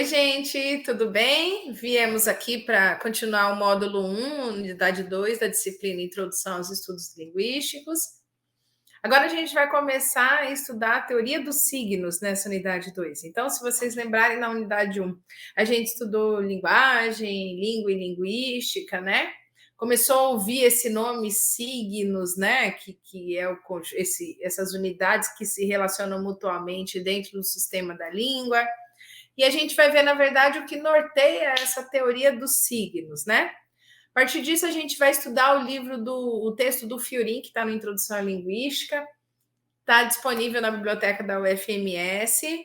gente, tudo bem? Viemos aqui para continuar o módulo 1, unidade 2 da disciplina Introdução aos Estudos Linguísticos. Agora a gente vai começar a estudar a teoria dos signos nessa unidade 2. Então, se vocês lembrarem, na unidade 1, a gente estudou linguagem, língua e linguística, né? Começou a ouvir esse nome signos, né? Que é essas unidades que se relacionam mutuamente dentro do sistema da língua. E a gente vai ver, na verdade, o que norteia essa teoria dos signos, né? A partir disso, a gente vai estudar o texto do Fiorin, que está na Introdução à Linguística, está disponível na biblioteca da UFMS.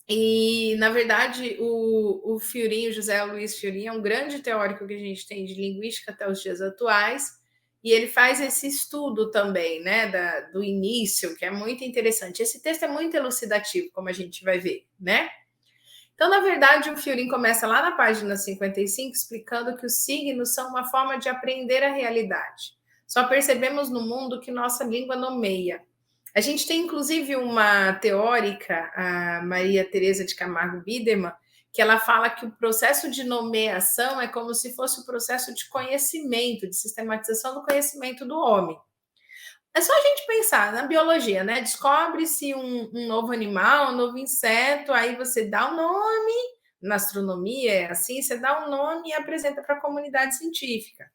E, na verdade, o Fiorin, o José Luiz Fiorin, é um grande teórico que a gente tem de linguística até os dias atuais. E ele faz esse estudo também, né, do início, que é muito interessante. Esse texto é muito elucidativo, como a gente vai ver, né? Então, na verdade, o Fiorin começa lá na página 55, explicando que os signos são uma forma de aprender a realidade. Só percebemos no mundo que nossa língua nomeia. A gente tem, inclusive, uma teórica, a Maria Teresa de Camargo Biderman, que ela fala que o processo de nomeação é como se fosse o processo de conhecimento, de sistematização do conhecimento do homem. É só a gente pensar na biologia, né? Descobre-se um novo animal, um novo inseto, aí você dá um nome, na astronomia é assim, você dá um nome e apresenta para a comunidade científica.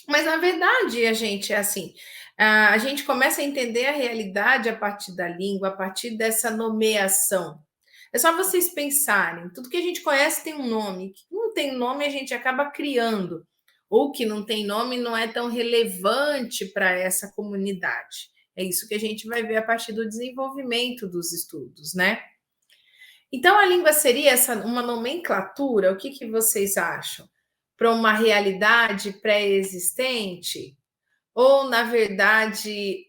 Mas, na verdade, a gente é assim, a gente começa a entender a realidade a partir da língua, a partir dessa nomeação. É só vocês pensarem, tudo que a gente conhece tem um nome, que não tem nome a gente acaba criando, ou que não tem nome não é tão relevante para essa comunidade. É isso que a gente vai ver a partir do desenvolvimento dos estudos, né? Então, a língua seria uma nomenclatura? O que vocês acham? Para uma realidade pré-existente? Ou, na verdade,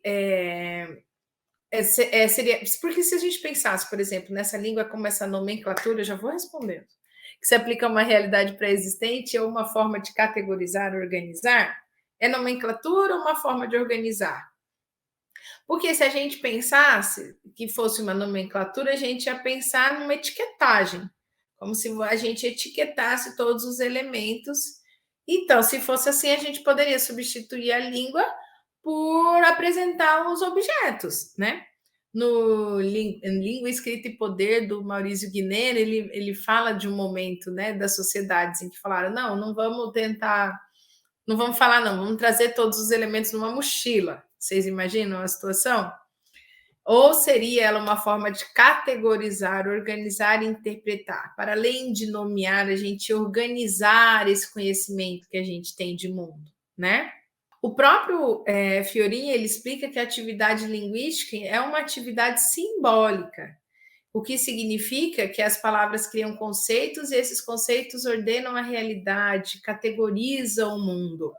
seria. Porque se a gente pensasse, por exemplo, nessa língua como essa nomenclatura, eu já vou respondendo, que se aplica a uma realidade pré-existente ou uma forma de categorizar, organizar, é nomenclatura ou uma forma de organizar? Porque se a gente pensasse que fosse uma nomenclatura, a gente ia pensar numa etiquetagem, como se a gente etiquetasse todos os elementos. Então, se fosse assim, a gente poderia substituir a língua por apresentar os objetos, né? No Língua, Escrita e Poder, do Maurício Guiné, ele fala de um momento, né, das sociedades em que falaram, não vamos tentar, não vamos falar não, vamos trazer todos os elementos numa mochila. Vocês imaginam a situação? Ou seria ela uma forma de categorizar, organizar e interpretar? Para além de nomear, a gente organizar esse conhecimento que a gente tem de mundo, né? O próprio Fiorin, ele explica que a atividade linguística é uma atividade simbólica, o que significa que as palavras criam conceitos e esses conceitos ordenam a realidade, categorizam o mundo.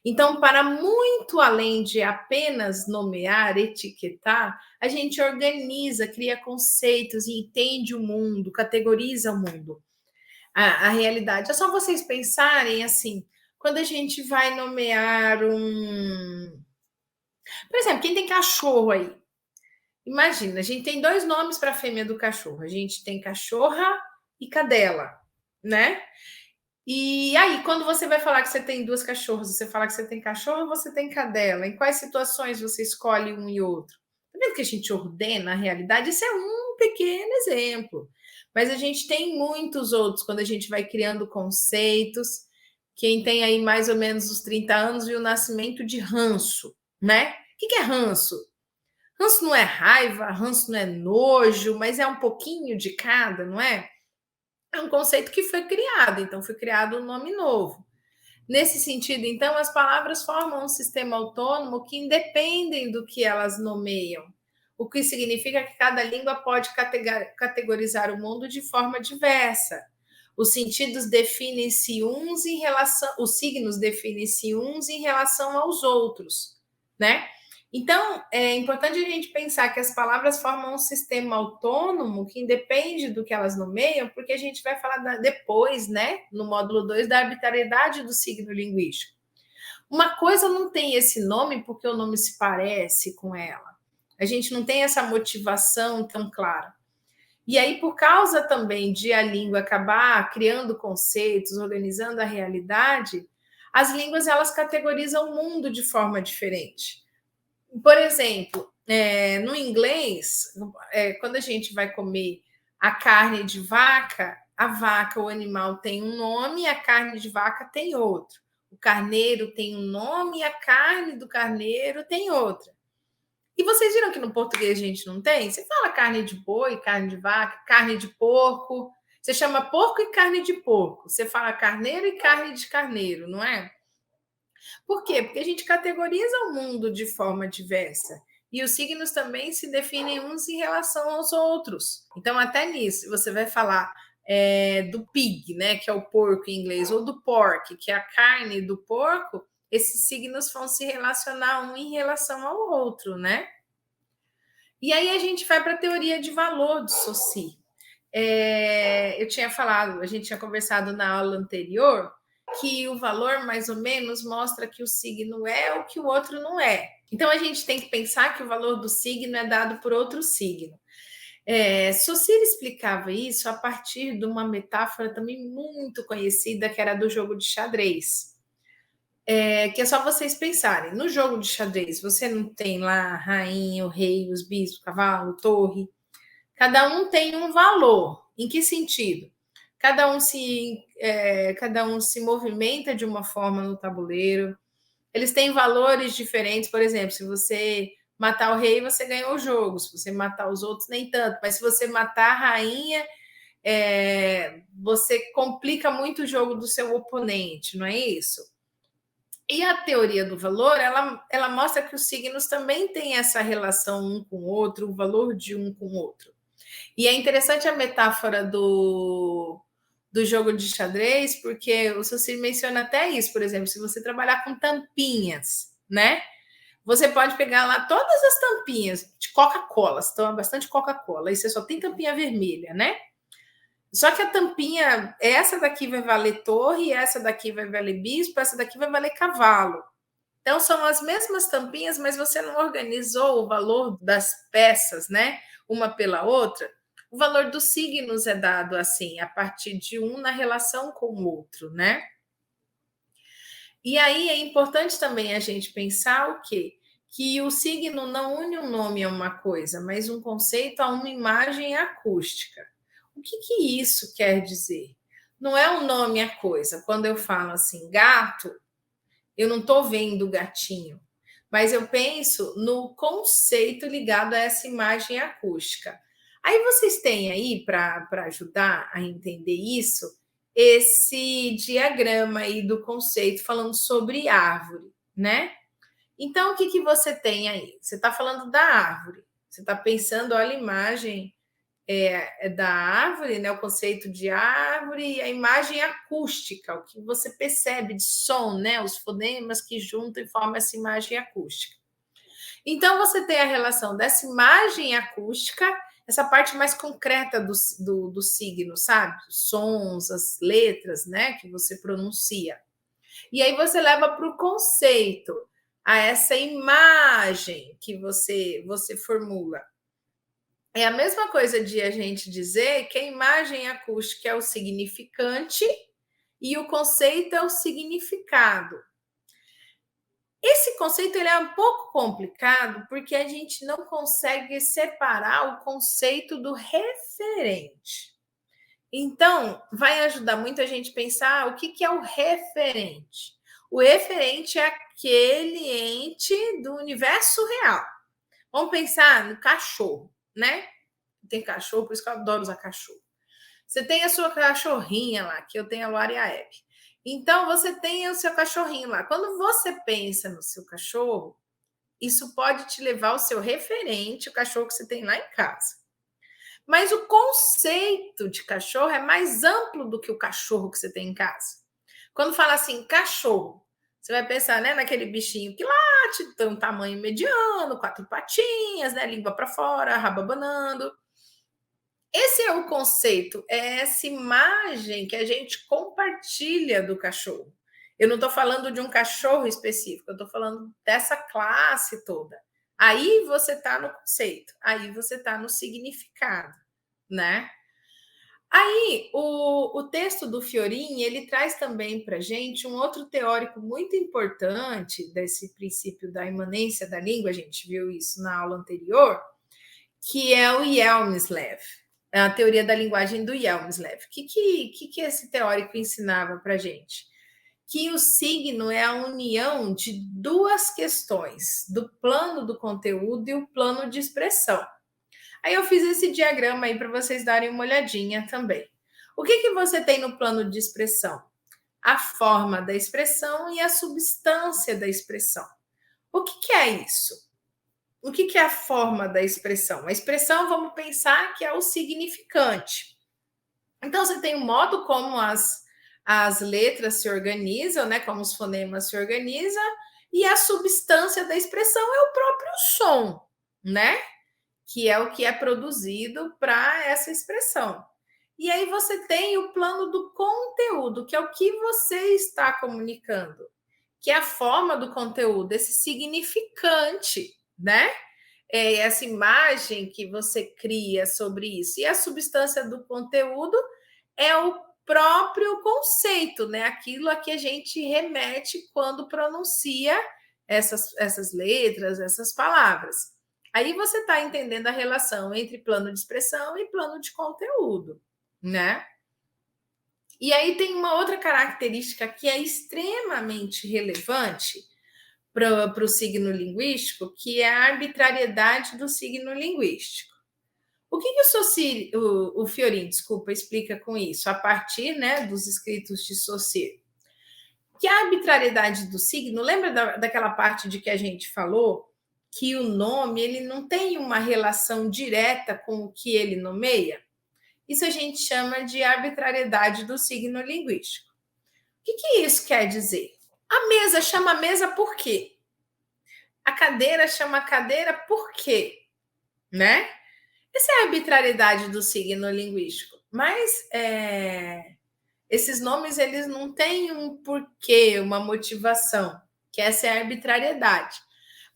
Então, para muito além de apenas nomear, etiquetar, a gente organiza, cria conceitos e entende o mundo, categoriza o mundo, a realidade. É só vocês pensarem assim, quando a gente vai nomear um. Por exemplo, quem tem cachorro aí? Imagina, a gente tem dois nomes para a fêmea do cachorro. A gente tem cachorra e cadela, né? E aí, quando você vai falar que você tem duas cachorras, você fala que você tem cachorro ou você tem cadela? Em quais situações você escolhe um e outro? Tá vendo que a gente ordena a realidade? Isso é um pequeno exemplo. Mas a gente tem muitos outros, quando a gente vai criando conceitos. Quem tem aí mais ou menos os 30 anos viu o nascimento de ranço, né? O que é ranço? Ranço não é raiva, ranço não é nojo, mas é um pouquinho de cada, não é? É um conceito que foi criado, então foi criado um nome novo. Nesse sentido, então, as palavras formam um sistema autônomo que independem do que elas nomeiam, o que significa que cada língua pode categorizar o mundo de forma diversa. Os sentidos definem-se uns em relação, os signos definem-se uns em relação aos outros, né? Então, é importante a gente pensar que as palavras formam um sistema autônomo que independe do que elas nomeiam, porque a gente vai falar depois, né, no módulo 2, da arbitrariedade do signo linguístico. Uma coisa não tem esse nome porque o nome se parece com ela. A gente não tem essa motivação tão clara. E aí, por causa também de a língua acabar criando conceitos, organizando a realidade, as línguas elas categorizam o mundo de forma diferente. Por exemplo, no inglês, quando a gente vai comer a carne de vaca, a vaca, o animal, tem um nome e a carne de vaca tem outro. O carneiro tem um nome e a carne do carneiro tem outra. E vocês viram que no português a gente não tem? Você fala carne de boi, carne de vaca, carne de porco. Você chama porco e carne de porco. Você fala carneiro e carne de carneiro, não é? Por quê? Porque a gente categoriza o mundo de forma diversa. E os signos também se definem uns em relação aos outros. Então, até nisso, você vai falar do pig, né, que é o porco em inglês, ou do pork, que é a carne do porco, esses signos vão se relacionar um em relação ao outro, né? E aí a gente vai para a teoria de valor do Saussure. Eu tinha falado, a gente tinha conversado na aula anterior, que o valor mais ou menos mostra que o signo é o que o outro não é. Então a gente tem que pensar que o valor do signo é dado por outro signo. Saussure explicava isso a partir de uma metáfora também muito conhecida, que era do jogo de xadrez. Que é só vocês pensarem. No jogo de xadrez, você não tem lá a rainha, o rei, os bispos, o cavalo, torre. Cada um tem um valor. Em que sentido? Cada um se movimenta de uma forma no tabuleiro. Eles têm valores diferentes. Por exemplo, se você matar o rei, você ganhou o jogo. Se você matar os outros, nem tanto. Mas se você matar a rainha, você complica muito o jogo do seu oponente, não é isso? E a teoria do valor, ela mostra que os signos também têm essa relação um com o outro, o valor de um com o outro. E é interessante a metáfora do jogo de xadrez, porque o Saussure menciona até isso, por exemplo, se você trabalhar com tampinhas, né? Você pode pegar lá todas as tampinhas de Coca-Cola, você toma bastante Coca-Cola, e você só tem tampinha vermelha, né? Só que a tampinha, essa daqui vai valer torre, essa daqui vai valer bispo, essa daqui vai valer cavalo. Então são as mesmas tampinhas, mas você não organizou o valor das peças, né? Uma pela outra. O valor dos signos é dado assim, a partir de um na relação com o outro, né? E aí é importante também a gente pensar o quê? Que o signo não une um nome a uma coisa, mas um conceito a uma imagem acústica. O que isso quer dizer? Não é um nome a coisa. Quando eu falo assim, gato, eu não estou vendo o gatinho, mas eu penso no conceito ligado a essa imagem acústica. Aí vocês têm aí, para ajudar a entender isso, esse diagrama aí do conceito falando sobre árvore, né? Então, o que você tem aí? Você está falando da árvore, você está pensando, olha a imagem da árvore, né, o conceito de árvore e a imagem acústica, o que você percebe de som, né, os fonemas que juntam e formam essa imagem acústica. Então, você tem a relação dessa imagem acústica, essa parte mais concreta do signo, sabe? Os sons, as letras, né, que você pronuncia. E aí você leva para o conceito, a essa imagem que você formula. É a mesma coisa de a gente dizer que a imagem acústica é o significante e o conceito é o significado. Esse conceito ele é um pouco complicado porque a gente não consegue separar o conceito do referente. Então, vai ajudar muito a gente pensar o que é o referente. O referente é aquele ente do universo real. Vamos pensar no cachorro, né? Tem cachorro, por isso que eu adoro usar cachorro. Você tem a sua cachorrinha lá, que eu tenho a Luara e a Hebe. Então, você tem o seu cachorrinho lá. Quando você pensa no seu cachorro, isso pode te levar ao seu referente, o cachorro que você tem lá em casa. Mas o conceito de cachorro é mais amplo do que o cachorro que você tem em casa. Quando fala assim, cachorro, você vai pensar, né, naquele bichinho que late, tem um tamanho mediano, 4 patinhas, né, língua para fora, rabo abanando. Esse é o conceito, é essa imagem que a gente compartilha do cachorro. Eu não estou falando de um cachorro específico, eu estou falando dessa classe toda. Aí você está no conceito, aí você está no significado, né? Aí, o texto do Fiorin, ele traz também para a gente um outro teórico muito importante desse princípio da imanência da língua, a gente viu isso na aula anterior, que é o Yelmslev, a teoria da linguagem do Yelmslev. O que esse teórico ensinava para a gente? Que o signo é a união de duas questões, do plano do conteúdo e o plano de expressão. Aí eu fiz esse diagrama aí para vocês darem uma olhadinha também. O que você tem no plano de expressão? A forma da expressão e a substância da expressão. O que é isso? O que é a forma da expressão? A expressão, vamos pensar que é o significante. Então, você tem o modo como as letras se organizam, né? Como os fonemas se organizam, e a substância da expressão é o próprio som, né? Que é o que é produzido para essa expressão. E aí você tem o plano do conteúdo, que é o que você está comunicando, que é a forma do conteúdo, esse significante, né? Essa imagem que você cria sobre isso. E a substância do conteúdo é o próprio conceito, né? Aquilo a que a gente remete quando pronuncia essas letras, essas palavras. Aí você está entendendo a relação entre plano de expressão e plano de conteúdo, né? E aí tem uma outra característica que é extremamente relevante para o signo linguístico, que é a arbitrariedade do signo linguístico. O que o Fiorin, desculpa, explica com isso, a partir, né, dos escritos de Saussure? Que a arbitrariedade do signo, lembra daquela parte de que a gente falou que o nome ele não tem uma relação direta com o que ele nomeia? Isso a gente chama de arbitrariedade do signo linguístico. O que isso quer dizer? A mesa chama mesa por quê? A cadeira chama cadeira por quê? Né? Essa é a arbitrariedade do signo linguístico. Mas esses nomes eles não têm um porquê, uma motivação, que essa é a arbitrariedade.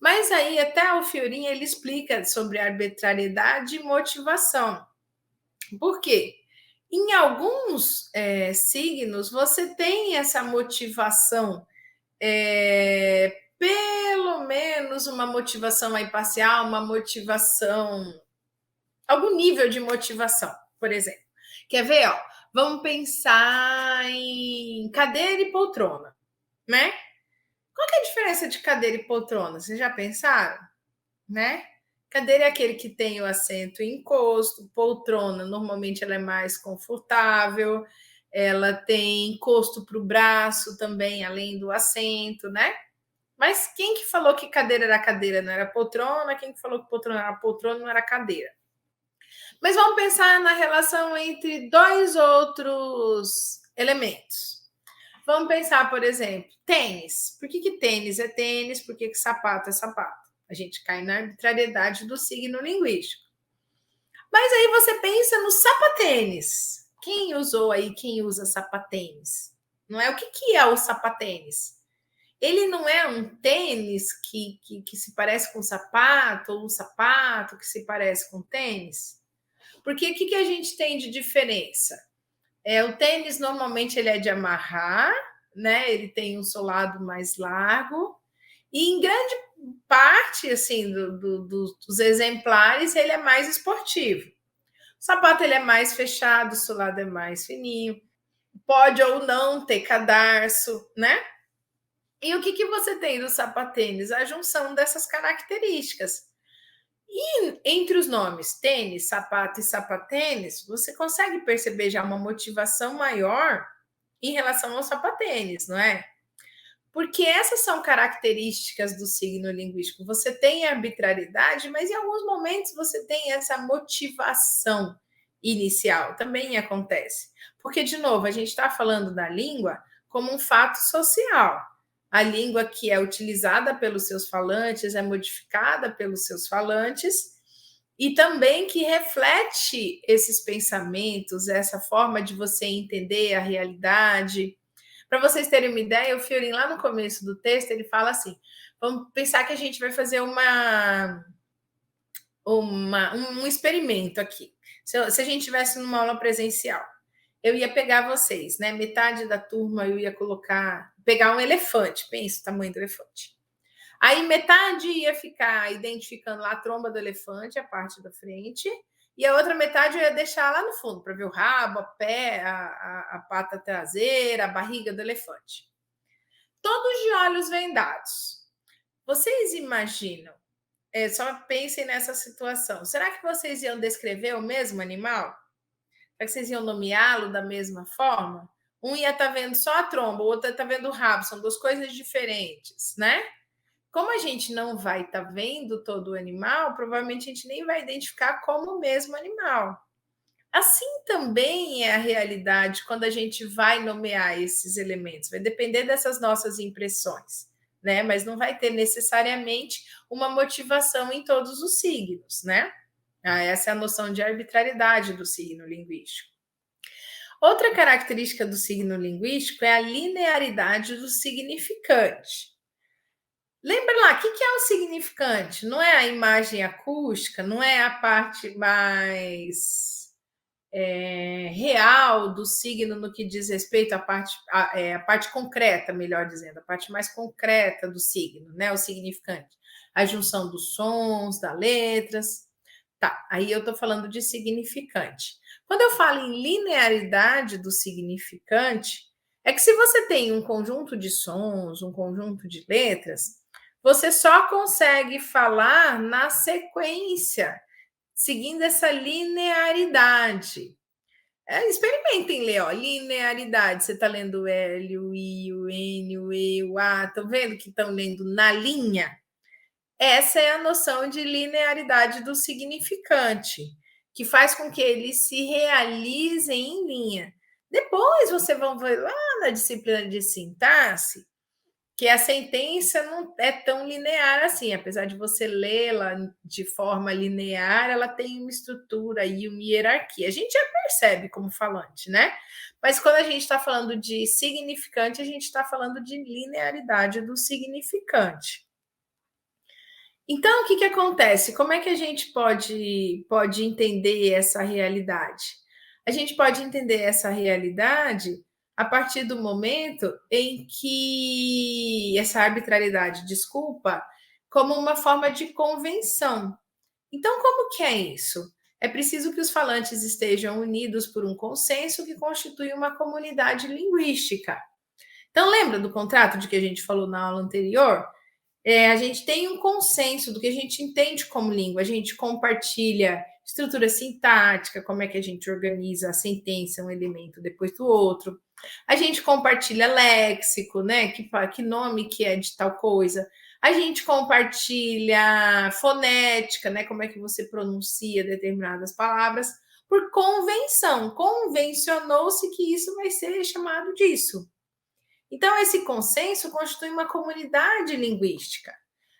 Mas aí até o Fiorin ele explica sobre arbitrariedade e motivação. Por quê? Em alguns signos você tem essa motivação, pelo menos uma motivação aí parcial, uma motivação, algum nível de motivação, por exemplo. Quer ver? Ó, vamos pensar em cadeira e poltrona, né? Qual que é a diferença de cadeira e poltrona? Vocês já pensaram? Né? Cadeira é aquele que tem o assento e encosto, poltrona, normalmente ela é mais confortável, ela tem encosto para o braço também, além do assento, né? Mas quem que falou que cadeira, não era poltrona? Quem que falou que poltrona era poltrona, não era cadeira? Mas vamos pensar na relação entre dois outros elementos. Vamos pensar, por exemplo, tênis. Por que tênis é tênis? Por que sapato é sapato? A gente cai na arbitrariedade do signo linguístico. Mas aí você pensa no sapatênis. Quem usou aí, quem usa sapatênis? Não é? O que é o sapatênis? Ele não é um tênis que se parece com sapato, ou um sapato que se parece com tênis? Porque o que a gente tem de diferença? O tênis normalmente ele é de amarrar, né? Ele tem um solado mais largo e em grande parte assim dos exemplares ele é mais esportivo. O sapato ele é mais fechado, o solado é mais fininho, pode ou não ter cadarço, né? E o que você tem do sapatênis? A junção dessas características. E entre os nomes tênis, sapato e sapatênis, você consegue perceber já uma motivação maior em relação ao sapatênis, não é? Porque essas são características do signo linguístico. Você tem a arbitrariedade, mas em alguns momentos você tem essa motivação inicial. Também acontece. Porque, de novo, a gente está falando da língua como um fato social. A língua que é utilizada pelos seus falantes é modificada pelos seus falantes e também que reflete esses pensamentos, essa forma de você entender a realidade. Para vocês terem uma ideia, o Fiorin, lá no começo do texto, ele fala assim: vamos pensar que a gente vai fazer um experimento aqui. Se a gente tivesse numa aula presencial, eu ia pegar vocês, né? Metade da turma eu ia pegar um elefante, pensa o tamanho do elefante. Aí metade ia ficar identificando lá a tromba do elefante, a parte da frente, e a outra metade eu ia deixar lá no fundo para ver o rabo, a pé, a pata traseira, a barriga do elefante. Todos de olhos vendados. Vocês imaginam? Só pensem nessa situação. Será que vocês iam descrever o mesmo animal? Será que vocês iam nomeá-lo da mesma forma? Um ia estar vendo só a tromba, o outro ia estar vendo o rabo, são duas coisas diferentes, né? Como a gente não vai estar vendo todo o animal, provavelmente a gente nem vai identificar como o mesmo animal. Assim também é a realidade quando a gente vai nomear esses elementos, vai depender dessas nossas impressões, né? Mas não vai ter necessariamente uma motivação em todos os signos, né? Essa é a noção de arbitrariedade do signo linguístico. Outra característica do signo linguístico é a linearidade do significante. Lembra lá, o que é o significante? Não é a imagem acústica, não é a parte mais real do signo no que diz respeito à parte concreta, melhor dizendo, a parte mais concreta do signo, né? O significante. A junção dos sons, das letras. Tá, aí eu estou falando de significante. Quando eu falo em linearidade do significante, é que se você tem um conjunto de sons, um conjunto de letras, você só consegue falar na sequência, seguindo essa linearidade. Experimentem ler, ó, linearidade. Você está lendo o L, o I, o N, o E, o A, estão vendo que estão lendo na linha? Essa é a noção de linearidade do significante, que faz com que eles se realizem em linha. Depois você vai ver lá na disciplina de sintaxe que a sentença não é tão linear assim, apesar de você lê-la de forma linear, ela tem uma estrutura e uma hierarquia. A gente já percebe como falante, né? Mas quando a gente está falando de significante, a gente está falando de linearidade do significante. Então, o que acontece? Como é que a gente pode entender essa realidade? A gente pode entender essa realidade a partir do momento em que essa arbitrariedade, desculpa, como uma forma de convenção. Então, como que é isso? É preciso que os falantes estejam unidos por um consenso que constitui uma comunidade linguística. Então, lembra do contrato de que a gente falou na aula anterior? A gente tem um consenso do que a gente entende como língua, a gente compartilha estrutura sintática, como é que a gente organiza a sentença, um elemento depois do outro. A gente compartilha léxico, né? Que nome que é de tal coisa. A gente compartilha fonética, né? Como é que você pronuncia determinadas palavras, por convenção. Convencionou-se que isso vai ser chamado disso. Então, esse consenso constitui uma comunidade linguística.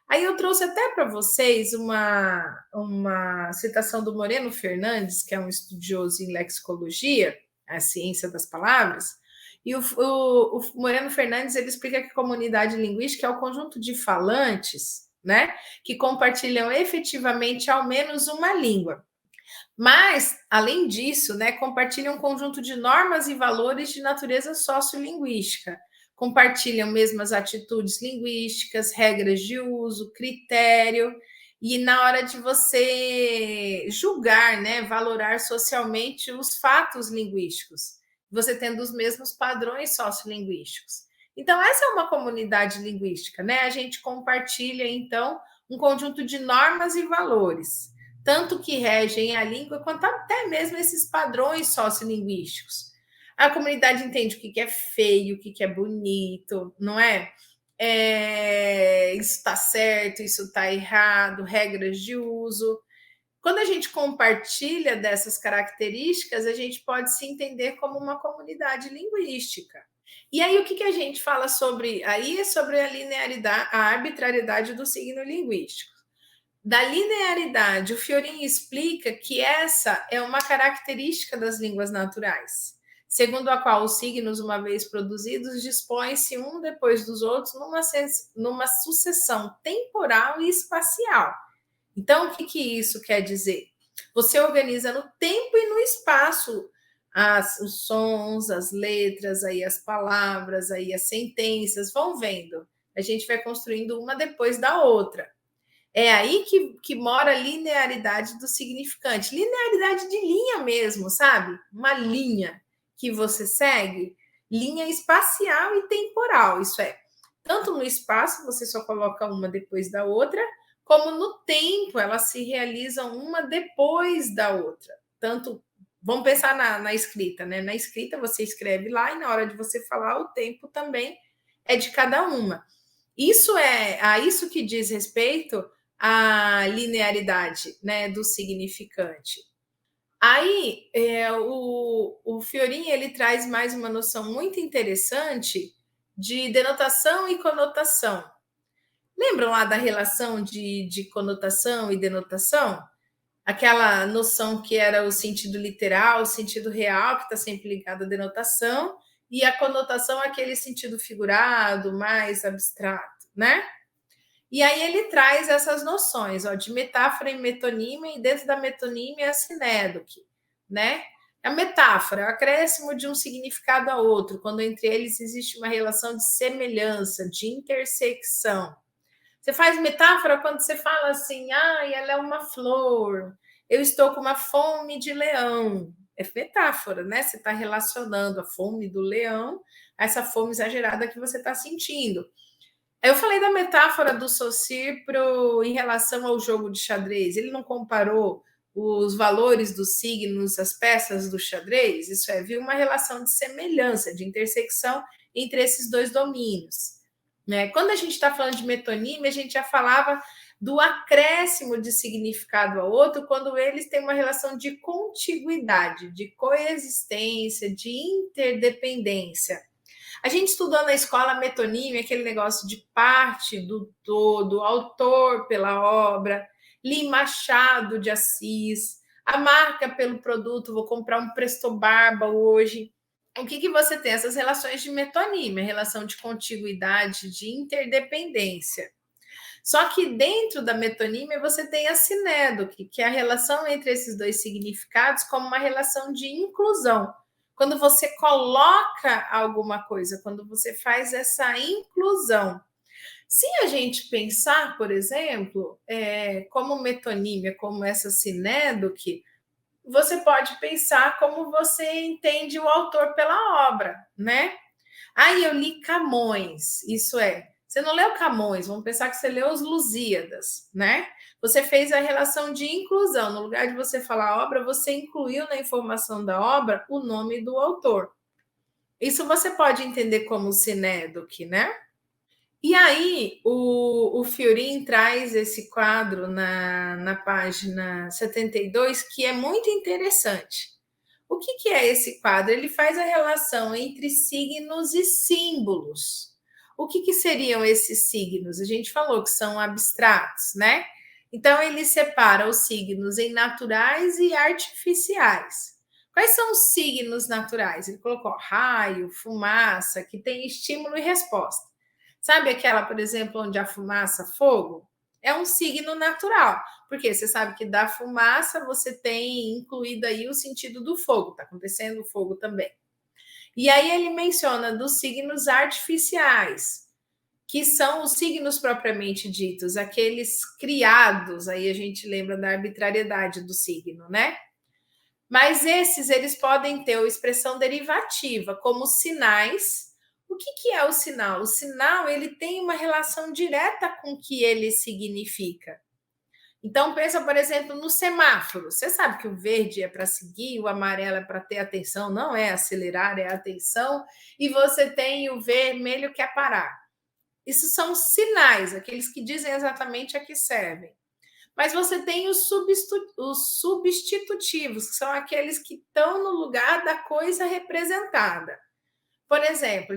Aí eu trouxe até para vocês uma citação do Moreno Fernandes, que é um estudioso em lexicologia, a ciência das palavras, e o Moreno Fernandes ele explica que comunidade linguística é o conjunto de falantes, né, que compartilham efetivamente ao menos uma língua. Mas, além disso, né, compartilham um conjunto de normas e valores de natureza sociolinguística, compartilham mesmas atitudes linguísticas, regras de uso, critério, e na hora de você julgar, né, valorar socialmente os fatos linguísticos, você tendo os mesmos padrões sociolinguísticos. Então, essa é uma comunidade linguística, né? A gente compartilha, então, um conjunto de normas e valores, tanto que regem a língua, quanto até mesmo esses padrões sociolinguísticos. A comunidade entende o que é feio, o que é bonito, não é? Isso está certo, isso está errado, regras de uso. Quando a gente compartilha dessas características, a gente pode se entender como uma comunidade linguística. E aí, o que a gente fala sobre? Aí é sobre a linearidade, a arbitrariedade do signo linguístico. Da linearidade, o Fiorin explica que essa é uma característica das línguas naturais, segundo a qual os signos, uma vez produzidos, dispõem-se um depois dos outros numa sucessão temporal e espacial. Então, o que, que isso quer dizer? Você organiza no tempo e no espaço os sons, as letras, aí as palavras, aí as sentenças, vão vendo. A gente vai construindo uma depois da outra. É aí que mora a linearidade do significante. Linearidade de linha mesmo, sabe? Uma linha que você segue, linha espacial e temporal. Isso é, tanto no espaço você só coloca uma depois da outra, como no tempo elas se realizam uma depois da outra. Tanto, vamos pensar na escrita, né? Na escrita você escreve lá e na hora de você falar, o tempo também é de cada uma. Isso é a isso que diz respeito à linearidade, né, do significante. Aí, o Fiorin ele traz mais uma noção muito interessante de denotação e conotação. Lembram lá da relação de conotação e denotação? Aquela noção que era o sentido literal, o sentido real, que está sempre ligado à denotação, e a conotação, aquele sentido figurado, mais abstrato, né? E aí ele traz essas noções, ó, de metáfora e metonímia, e dentro da metonímia a sinédoque, né? A metáfora é o acréscimo de um significado a outro, quando entre eles existe uma relação de semelhança, de intersecção. Você faz metáfora quando você fala assim, ah, ela é uma flor, eu estou com uma fome de leão. É metáfora, né? Você está relacionando a fome do leão a essa fome exagerada que você está sentindo. Eu falei da metáfora do Saussure em relação ao jogo de xadrez. Ele não comparou os valores dos signos, as peças do xadrez? Isso é, viu uma relação de semelhança, de intersecção entre esses dois domínios. Né? Quando a gente está falando de metonímia, a gente já falava do acréscimo de significado ao outro, quando eles têm uma relação de contiguidade, de coexistência, de interdependência. A gente estudou na escola metonímia, aquele negócio de parte do todo, autor pela obra, Li Machado de Assis, a marca pelo produto, vou comprar um Presto Barba hoje. O que você tem? Essas relações de metonímia, relação de contiguidade, de interdependência. Só que dentro da metonímia você tem a sinédoque, que é a relação entre esses dois significados como uma relação de inclusão. Quando você coloca alguma coisa, quando você faz essa inclusão. Se a gente pensar, por exemplo, como metonímia, como essa sinédoque, você pode pensar como você entende o autor pela obra, né? Aí eu li Camões, isso é. Você não leu Camões, vamos pensar que você leu os Lusíadas, né? Você fez a relação de inclusão. No lugar de você falar obra, você incluiu na informação da obra o nome do autor. Isso você pode entender como sinédoque, né? E aí, o Fiorin traz esse quadro na página 72, que é muito interessante. O que é esse quadro? Ele faz a relação entre signos e símbolos. O que seriam esses signos? A gente falou que são abstratos, né? Então, ele separa os signos em naturais e artificiais. Quais são os signos naturais? Ele colocou raio, fumaça, que tem estímulo e resposta. Sabe aquela, por exemplo, onde a fumaça, fogo? É um signo natural, porque você sabe que da fumaça você tem incluído aí o sentido do fogo, está acontecendo o fogo também. E aí ele menciona dos signos artificiais, que são os signos propriamente ditos, aqueles criados, aí a gente lembra da arbitrariedade do signo, né? Mas esses, eles podem ter a expressão derivativa, como sinais. O que é o sinal? O sinal, ele tem uma relação direta com o que ele significa. Então, pensa, por exemplo, no semáforo. Você sabe que o verde é para seguir, o amarelo é para ter atenção, não é acelerar, é atenção. E você tem o vermelho que é parar. Isso são sinais, aqueles que dizem exatamente a que servem. Mas você tem os substitutivos, que são aqueles que estão no lugar da coisa representada. Por exemplo, a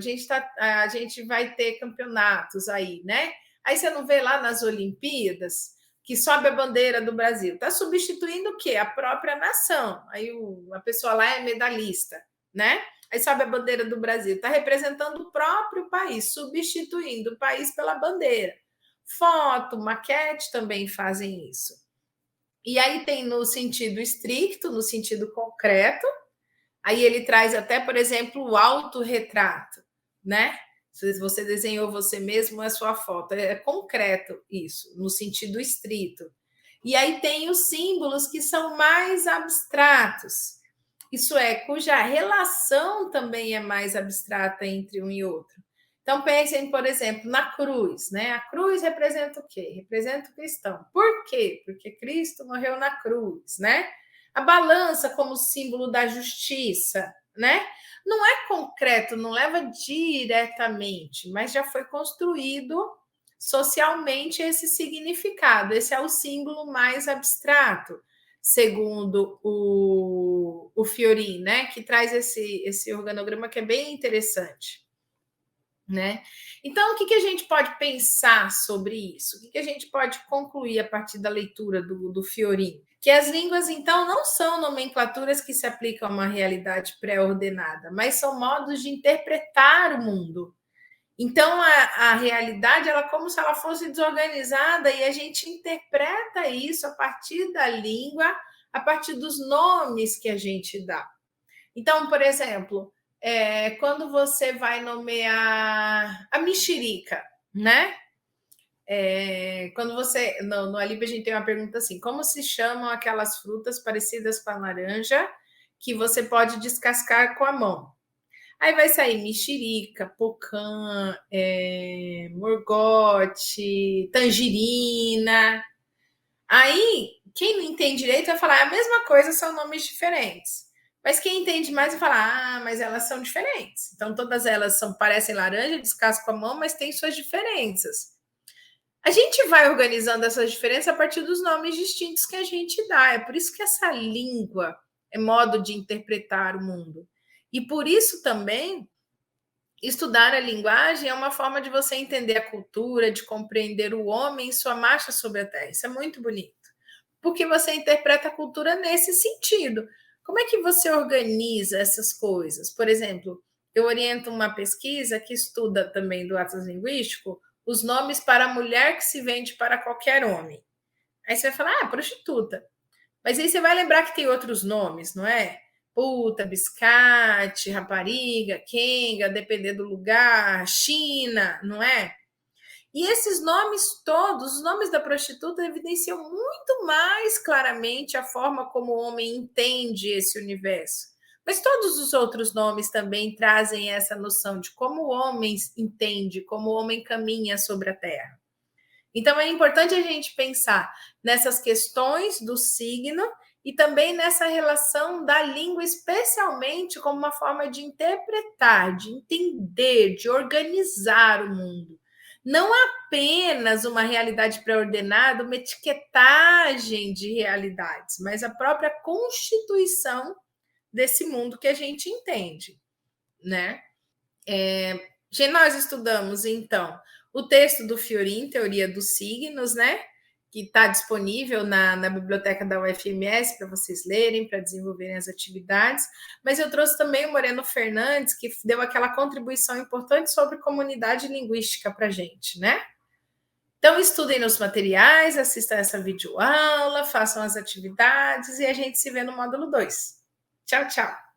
gente vai ter campeonatos aí, né? Aí você não vê lá nas Olimpíadas que sobe a bandeira do Brasil. Está substituindo o quê? A própria nação. Aí a pessoa lá é medalhista, né? Aí sobe a bandeira do Brasil. Está representando o próprio país, substituindo o país pela bandeira. Foto, maquete também fazem isso. E aí tem no sentido estricto, no sentido concreto. Aí ele traz até, por exemplo, o autorretrato, né? Se você desenhou você mesmo, é sua foto. É concreto isso, no sentido estrito. E aí tem os símbolos que são mais abstratos. Isso é, cuja relação também é mais abstrata entre um e outro. Então pensem, por exemplo, na cruz, né? A cruz representa o quê? Representa o cristão. Por quê? Porque Cristo morreu na cruz, né? A balança como símbolo da justiça, né? Não é concreto, não leva diretamente, mas já foi construído socialmente esse significado. Esse é o símbolo mais abstrato, segundo o Fiorin, né? Que traz esse organograma que é bem interessante. Né? Então, o que a gente pode pensar sobre isso? O que a gente pode concluir a partir da leitura do Fiorin? Que as línguas, então, não são nomenclaturas que se aplicam a uma realidade pré-ordenada, mas são modos de interpretar o mundo. Então, a realidade ela é como se ela fosse desorganizada e a gente interpreta isso a partir da língua, a partir dos nomes que a gente dá. Então, por exemplo, quando você vai nomear a mexerica, né? Quando você. No Alípio, a gente tem uma pergunta assim: como se chamam aquelas frutas parecidas com a laranja que você pode descascar com a mão? Aí vai sair mexerica, pocã, morgote, tangerina. Aí, quem não entende direito vai falar a mesma coisa, são nomes diferentes. Mas quem entende mais vai falar, mas elas são diferentes. Então, todas elas parecem laranja, descasco a mão, mas têm suas diferenças. A gente vai organizando essas diferenças a partir dos nomes distintos que a gente dá. É por isso que essa língua é modo de interpretar o mundo. E por isso também estudar a linguagem é uma forma de você entender a cultura, de compreender o homem e sua marcha sobre a terra. Isso é muito bonito. Porque você interpreta a cultura nesse sentido. Como é que você organiza essas coisas? Por exemplo, eu oriento uma pesquisa que estuda também do Atlas Linguístico os nomes para a mulher que se vende para qualquer homem. Aí você vai falar, prostituta. Mas aí você vai lembrar que tem outros nomes, não é? Puta, biscate, rapariga, quenga, depender do lugar, China, não é? E esses nomes todos, os nomes da prostituta, evidenciam muito mais claramente a forma como o homem entende esse universo. Mas todos os outros nomes também trazem essa noção de como o homem entende, como o homem caminha sobre a Terra. Então é importante a gente pensar nessas questões do signo e também nessa relação da língua, especialmente como uma forma de interpretar, de entender, de organizar o mundo. Não apenas uma realidade pré-ordenada, uma etiquetagem de realidades, mas a própria constituição desse mundo que a gente entende, né? Nós estudamos, então, o texto do Fiorin, Teoria dos Signos, né? Que está disponível na biblioteca da UFMS para vocês lerem, para desenvolverem as atividades. Mas eu trouxe também o Moreno Fernandes, que deu aquela contribuição importante sobre comunidade linguística para a gente, né? Então, estudem nos materiais, assistam essa videoaula, façam as atividades e a gente se vê no módulo 2. Tchau, tchau!